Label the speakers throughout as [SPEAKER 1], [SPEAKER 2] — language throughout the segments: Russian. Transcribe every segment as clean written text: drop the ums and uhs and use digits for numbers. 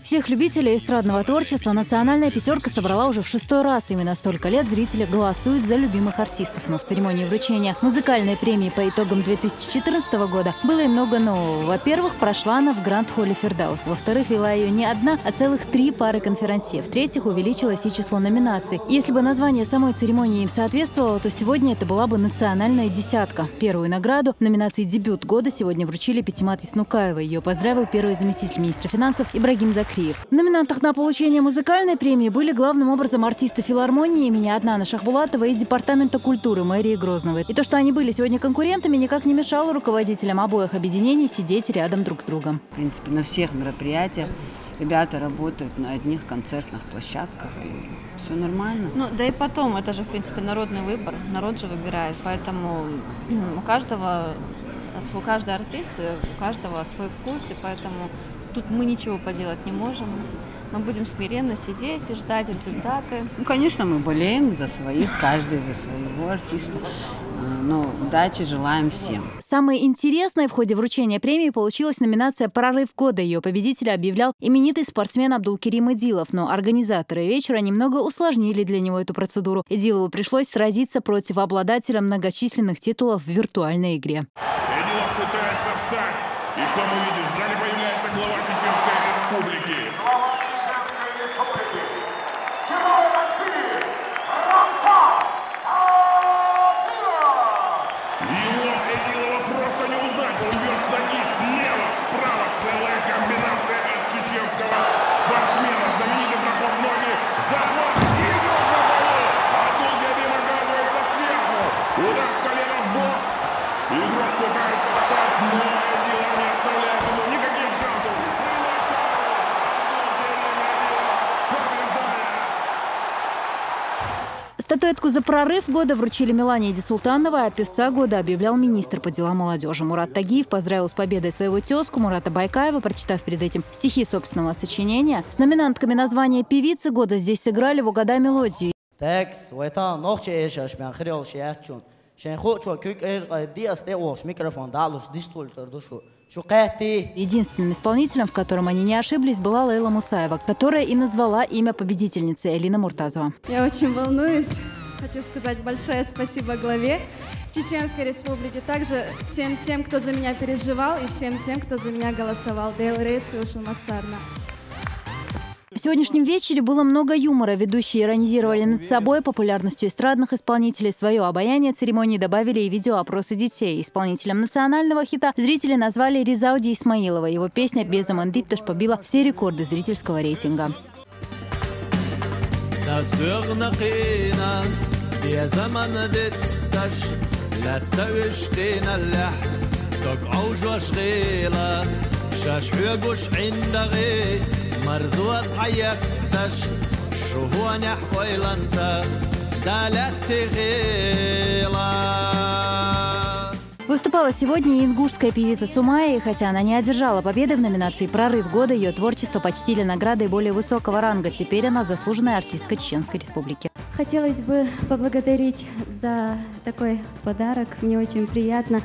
[SPEAKER 1] Всех любителей эстрадного творчества национальная пятерка собрала уже в 6-й раз. Именно столько лет зрители голосуют за любимых артистов. Но в церемонии вручения музыкальной премии по итогам 2014 года было и много нового. Во-первых, прошла она в Гранд-холле Фирдаус. Во-вторых, вела ее не одна, а целых 3 пары конферансье. В-третьих, увеличилось и число номинаций. Если бы название самой церемонии им соответствовало, то сегодня это была бы национальная десятка. Первую награду в номинации «Дебют года» сегодня вручили Пятимат Иснукаевой. Ее поздравил первый заместитель министра финансов Ибрагим Закриев. В номинантах на получение музыкальной премии были главным образом артисты филармонии имени Аднана Шахбулатова и Департамента культуры мэрии Грозного. И то, что они были сегодня конкурентами, никак не мешало руководителям обоих объединений сидеть рядом друг с другом.
[SPEAKER 2] В принципе, на всех мероприятиях ребята работают на одних концертных площадках, и все нормально.
[SPEAKER 3] Ну, да и потом, это же, в принципе, народный выбор, народ же выбирает, поэтому у каждый артист, у каждого свой вкус, и поэтому тут мы ничего поделать не можем. Мы будем смиренно сидеть и ждать результаты.
[SPEAKER 2] Ну, конечно, мы болеем за своих, каждый за своего артиста. Но удачи желаем всем.
[SPEAKER 1] Самое интересное в ходе вручения премии получилась номинация «Прорыв года». Ее победителя объявлял именитый спортсмен Абдулкерим Идилов. Но организаторы вечера немного усложнили для него эту процедуру. Идилову пришлось сразиться против обладателя многочисленных титулов в виртуальной игре.
[SPEAKER 4] Идилов пытается встать. И что мы видим? В зале появляется глава Чеченской Республики.
[SPEAKER 5] Глава Чеченской Республики. Герой России Рамзан Кадыров.
[SPEAKER 4] Его Идилова просто не узнать. Он бьет с ноги слева, справа. Целая комбинация от чеченского спортсмена. Знаменитый проход ноги. Захват. Игрок на полу. Абдулкерим оказывается сверху. Удар с колена в бок. Игрок пытается встать, но Идилов не оставляет ему никаких шансов.
[SPEAKER 1] Статуэтку за прорыв года вручили Милане Дисултановой, а певца года объявлял министр по делам молодежи. Мурат Тагиев поздравил с победой своего тезку Мурата Байкаева, прочитав перед этим стихи собственного сочинения. С номинантками на звание певицы года здесь сыграли в «Угадай мелодию». Единственным исполнителем, в котором они не ошиблись, была Лейла Мусаева, которая и назвала имя победительницы Элина Муртазова.
[SPEAKER 6] Я очень волнуюсь. Хочу сказать большое спасибо главе Чеченской Республики, также всем тем, кто за меня переживал, и всем тем, кто за меня голосовал. Дейл Рейс, Вилшин Массарна.
[SPEAKER 1] В сегодняшнем вечере было много юмора. Ведущие иронизировали над собой, популярностью эстрадных исполнителей. Свое обаяние церемонии добавили и видеоопросы детей. Исполнителем национального хита зрители назвали Ризауди Исмаилова. Его песня «Без Амандитташ» побила все рекорды зрительского рейтинга.
[SPEAKER 7] مرزوز حياتش شو هو نحوي لنتا دالت تغيلا.
[SPEAKER 1] Выступала сегодня и ингушская певица Сумая, и хотя она не одержала победы в номинации «Прорыв года», ее творчество почтили наградой более высокого ранга. Теперь она заслуженная артистка Чеченской Республики.
[SPEAKER 6] Хотелось бы поблагодарить за такой подарок. Мне очень приятно.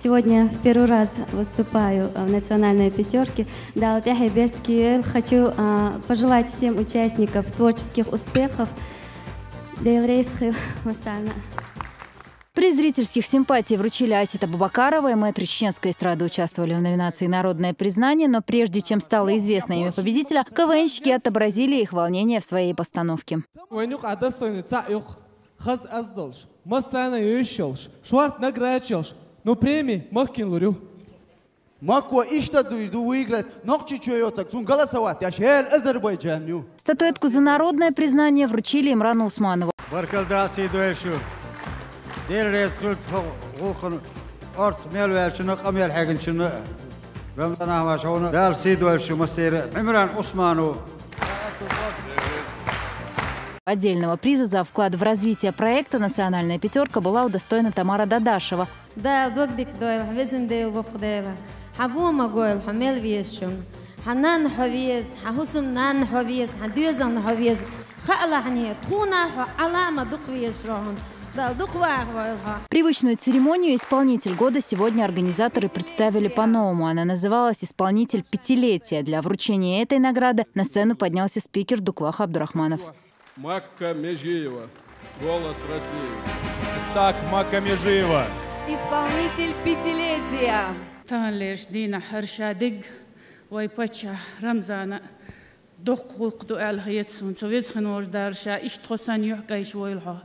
[SPEAKER 6] Сегодня в первый раз выступаю в национальной пятерке. Хочу пожелать всем участникам творческих успехов.
[SPEAKER 1] Приз зрительских симпатий вручили Асита Бабакаровой. Мэтры чеченской эстрады участвовали в номинации «Народное признание», но прежде чем стало известно имя победителя, КВНщики отобразили их волнение в своей постановке.
[SPEAKER 8] Но премии махкин лурю.
[SPEAKER 1] Статуэтку за народное признание вручили Имрану Усманову. Отдельного приза за вклад в развитие проекта «Национальная пятерка» была удостоена Тамара Дадашева. Привычную церемонию «Исполнитель года» сегодня организаторы представили по-новому. Она называлась «Исполнитель пятилетия». Для вручения этой награды на сцену поднялся спикер Дуквах Абдурахманов.
[SPEAKER 8] Макка Межиева, «Голос России».
[SPEAKER 9] Так, Макка Межиева.
[SPEAKER 10] Исполнитель пятилетия.
[SPEAKER 11] Талеш Дина Харшадиг, Вайпача Рамзана, Дохулкду Алхиетсун, Советскин Вождарша, Иштхосан Юхкайш Войлха.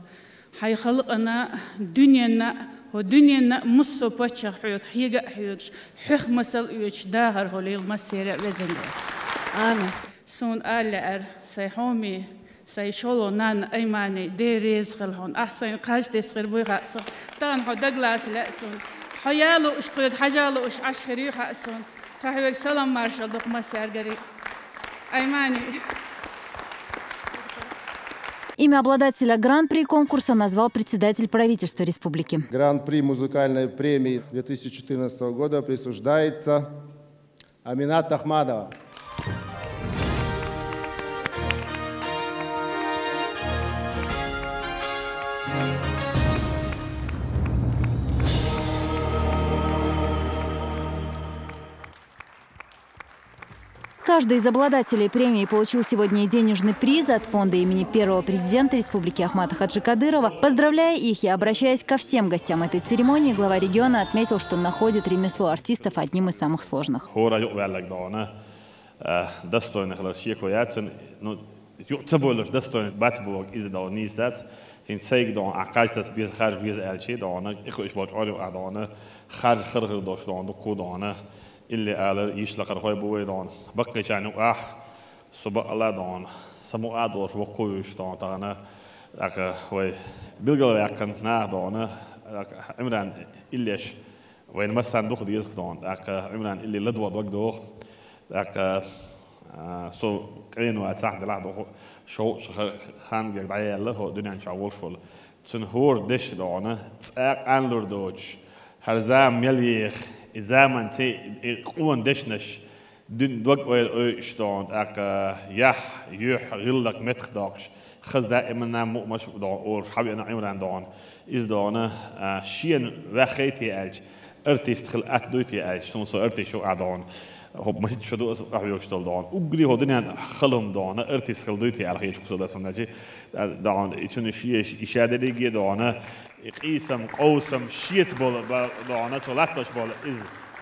[SPEAKER 11] حي خلقنا دنيانا ودنيانا مصو باتشا حيوك حيقا حيوكش حيخ مسل يوش داهر هوليل مسيرع وزنجا
[SPEAKER 10] آمين
[SPEAKER 11] سون آلعر سيحومي سيشولو نان أيماني دي ريزغل هون أحسن قاش تسغل بويغا سون تان هو دقلاس لأسون حيالو اشتويق حجالو اش عشريو حاسون تحيوك سلام مارشال دوك مسير قريب أيماني.
[SPEAKER 1] Имя обладателя Гран-при конкурса назвал председатель правительства республики.
[SPEAKER 12] Гран-при музыкальной премии 2014 года присуждается Аминат Ахмадова.
[SPEAKER 1] Каждый из обладателей премии получил сегодня и денежный приз от фонда имени первого президента республики Ахмата Хаджи Кадырова. Поздравляя их и обращаясь ко всем гостям этой церемонии, глава региона отметил, что находит ремесло артистов одним из самых сложных.
[SPEAKER 13] اللي قال يشلق الخوي بوي دون بقي شانو صبح الله دون سمو أدور وقويش دون تانا أك وي بلغل يكن نا دون عمران إليش وين مثلا دوخ ديزك دون أك عمران اللي لدوا دوق دوخ أك سو كأنه أتصح دلع دوخ شو خان جد عيال هو دنيا شاول فل تنهور دش دون تأك أنلور دوش هرزام مليخ زمان سي قوان دشنش دن دوق ويل اشتون اك يح يح غلق متخداقش خز دائما مش دون اور حبي انا عمران دون از دون شين وخيتي الج ارتست خل اتدوتي الج سون سو ارتي شو ادون هوب مسيت شدو راح يوكشتل دون وغري هودن خلهم دون ارتست خل دوتي على خيش كسو دسمناجي دون يشن شي اشادليجي دون قيسم قوسم شيت بول دون تولاتش بول از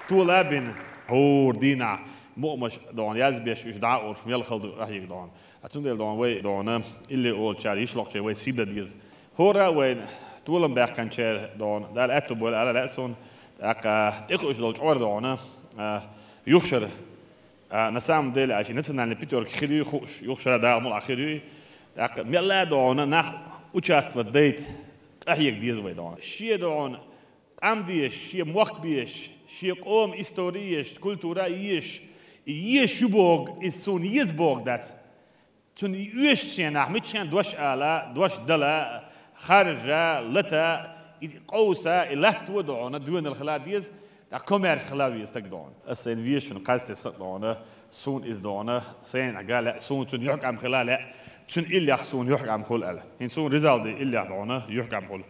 [SPEAKER 13] طولابن هور دينا مؤمش دون يزبيش ايش دعور يلا خلد راح يدون اتون دون وي دون اللي اول شال يشلق شي وي سيبدا ديز هورا وين طولم باك كان شير دون دال اتو بول على لاسون اك تخش دول اور دون يخشر نسام ديل عشان نتنا بيتر خدي خوش يخشر دا مول اخيري اك ملا دون نخ участвовать ديت احيك ديز وي دون شي دون ام ديش شي موق بيش شي قوم استوريش كولتورا يش شبوغ اسون يزبوغ دات تون يشتي نح متشان دوش الا دوش دلا خارجه لتا قوسا لهت ودعونا دون الخلاديز دا كوميرش خلاويز تقدون السين فيشن قاست صدونا سون از دونا سين قال سون تون يحكم خلال تون إلا سون يحكم كل الا هين سون ريزالدي إلا دونا يحكم كل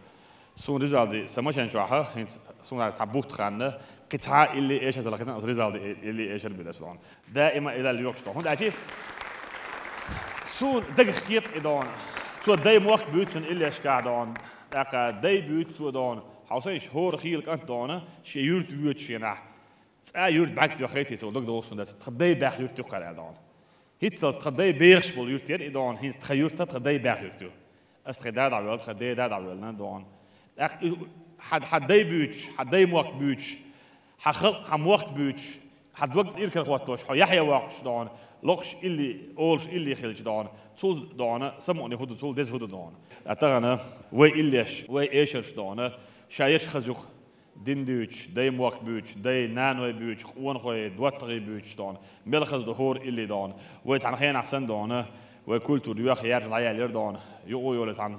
[SPEAKER 13] سون ريزالدي سماشن شوها هين سون سبوت خانه قطعه اللي ايش هذا لكن ريزالدي اللي ايش البلاسون دائما الى اليوكستون هون اجي سون دق خيط ادون تو داي موقت بيوتن اللي ايش قاعدون داك داي بيوت تو دون حوسيش هور خيلك انت دونا شي يورت بيوت شينا يورت باك تو خيتي سو دق دوسن دات تخداي باخ يورت قال دون هيتس تخداي بيرش بول يورت ادون هيز تخيورت تخداي باخ يورت استخداد على خداي داد على دون حداي بيوتش حداي موقت بيوتش حم وقت بيوتش حد وقت يركر وقتوش يحيى وقتش دون لقش اللي اولش اللي خلج دون تول دون سمعني هدو تول دز هدو دون اتغنا وي الليش وي ايشرش دون شايش خزوق دين دوتش داي موقت بيوتش داي نانوي بيوتش قوان خوي دواتغي بيوتش دون ملخز دهور اللي دون وي تان خين احسن دون وي كولتور يا خيار العيال دون يقو يولت عن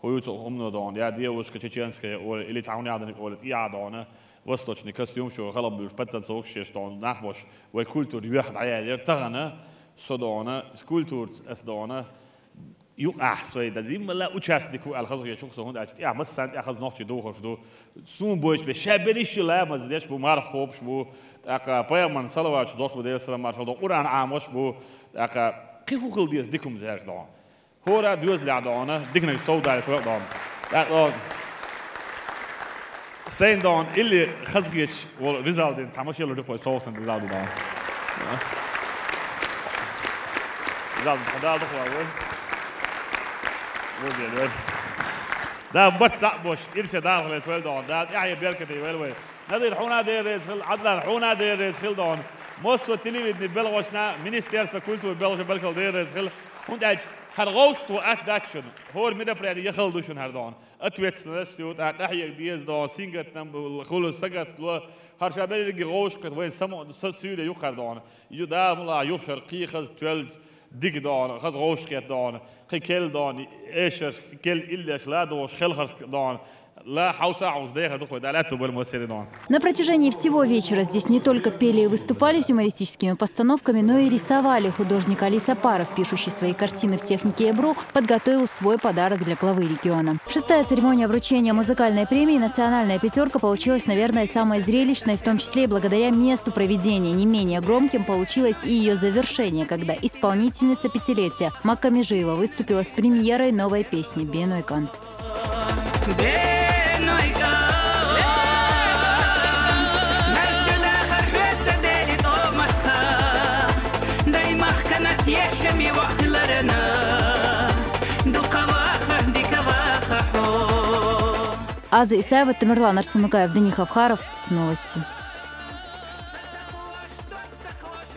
[SPEAKER 13] هويتو امنو دون يا ديوس كتشينسكي او اللي تعاوني عندك قولت يا دون وسطش نكستيوم شو غلب بيربتن سوق شيشتون نحبش وكولتور يواحد عيال يرتغنا صدونا كولتور اسدونا يوقع سويدا دي ملا участник الخزر يشوف سهون أجت يا بس سنت أخذ نوع شدو خشدو سون بوش بشابريش لا مزدش بو مارخ خوبش بو أكا بيامن صلوات شدوش بدي السلام مارشدو قرآن عامش بو أكا كيف كل ديس ديكم زهرك دون هورا دوز لعدانا ديكنا يسودا لتوق دون أكا سين دون اللي خزريش والرزال دين تعمش يلا دكوا صوتن رزال دون رزال خدال دكوا ده بطلع بوش إرشاد داخل التويل دون ده يعني بيركتي ويل نادي الحونا ديريز خل عدلا الحونا ديريز خل دون موسو تلي من بلغوشنا مينستير سكولتو بلغش بلغل ديريز خل هون أج هرغوشتو أتداتشن هور ميدا بريدي يخل دوشن هردون أتويت سنستيوت أحيك ديز دون سينجت نم خلو سجت لو هرشابيري غوش قد وين سمو سيودة يخر دون يدا ملا يخشر قيخز تويل ديك دون خز غوش قيت دون خيكل دون إيشر خيكل إليش لا دوش خلخر دون
[SPEAKER 1] На протяжении всего вечера здесь не только пели и выступали с юмористическими постановками, но и рисовали. Художник Али Сапаров, пишущий свои картины в технике Эбру, подготовил свой подарок для главы региона. Шестая церемония вручения музыкальной премии «Национальная пятерка» получилась, наверное, самой зрелищной, в том числе и благодаря месту проведения. Не менее громким получилось и ее завершение, когда исполнительница пятилетия Макка Межиева выступила с премьерой новой песни «Беной Кант». Аза Исаева, Тамерлан Арцанукаев, Дани Хавхаров. Новости.